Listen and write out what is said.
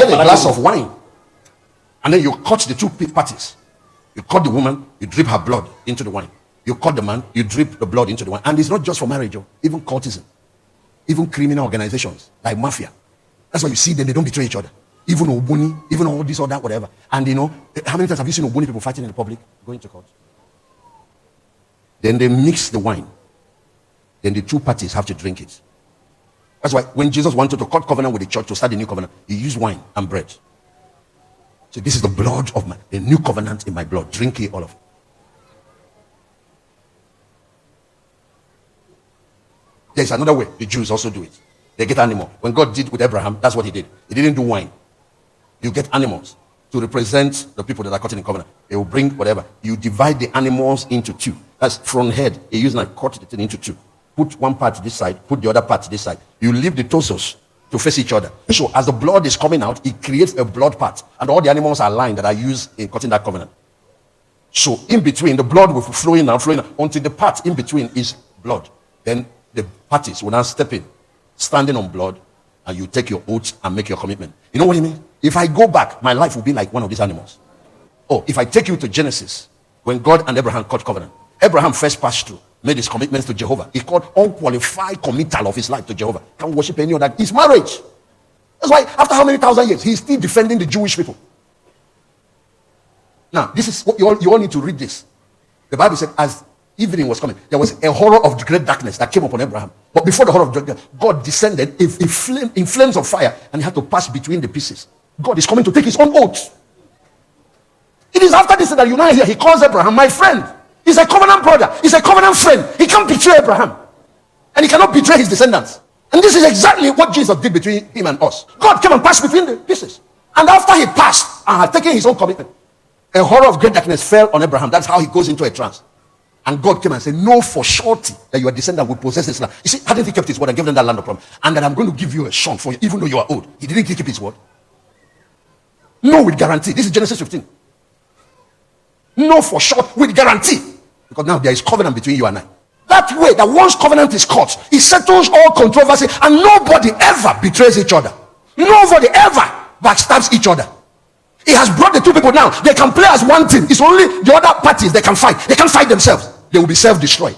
Get a glass of wine, and then you cut the two parties. You cut the woman, you drip her blood into the wine. You cut the man, you drip the blood into the wine. And it's not just for marriage, even cultism, even criminal organizations like mafia. That's why you see them, they don't betray each other. Even Ogbueli, even all this or that, whatever. And how many times have you seen Ogbueli people fighting in the public, going to court? Then they mix the wine. Then the two parties have to drink it. That's why when Jesus wanted to cut covenant with the church to start the new covenant, he used wine and bread. So this is the blood of the new covenant in my blood. Drink it, all of it. There's another way the Jews also do it. They get animal. When God did with Abraham, that's what he did. He didn't do wine. You get animals to represent the people that are cutting in covenant. They will bring whatever. You divide the animals into two. That's front head. He used like cut it into two. Put one part this side, put the other part this side. You leave the torsos to face each other. So as the blood is coming out, it creates a blood part. And all the animals are lined that are used in cutting that covenant. So in between, the blood will flow in and flow in until the part in between is blood. Then the parties will now step in, standing on blood, and you take your oath and make your commitment. You know what I mean? If I go back, my life will be like one of these animals. Oh, if I take you to Genesis, when God and Abraham cut covenant, Abraham first passed through, made his commitments to Jehovah. He called unqualified committal of his life to Jehovah. Can't worship any other. It's marriage. That's why after how many thousand years, he's still defending the Jewish people. Now, this is what you all need to read this. The Bible said, as evening was coming, there was a horror of great darkness that came upon Abraham. But before the horror of darkness, God descended in flames of fire, and he had to pass between the pieces. God is coming to take his own oath. It is after this that you now hear he calls Abraham my friend. He's a covenant brother. He's a covenant friend. He can't betray Abraham. And he cannot betray his descendants. And this is exactly what Jesus did between him and us. God came and passed between the pieces. And after he passed and had taken his own commitment, a horror of great darkness fell on Abraham. That's how he goes into a trance. And God came and said, know for surety that your descendant will possess this land. You see, hadn't he kept his word and given them that land of promise? And that I'm going to give you a son for you, even though you are old. He didn't keep his word. No, with guarantee. This is Genesis 15. No, for sure, with guarantee. Because now there is covenant between you and I. That way, that once covenant is cut, it settles all controversy, and nobody ever betrays each other. Nobody ever backstabs each other. He has brought the two people now. They can play as one team. It's only the other parties they can fight. They can't fight themselves. They will be self-destroyed.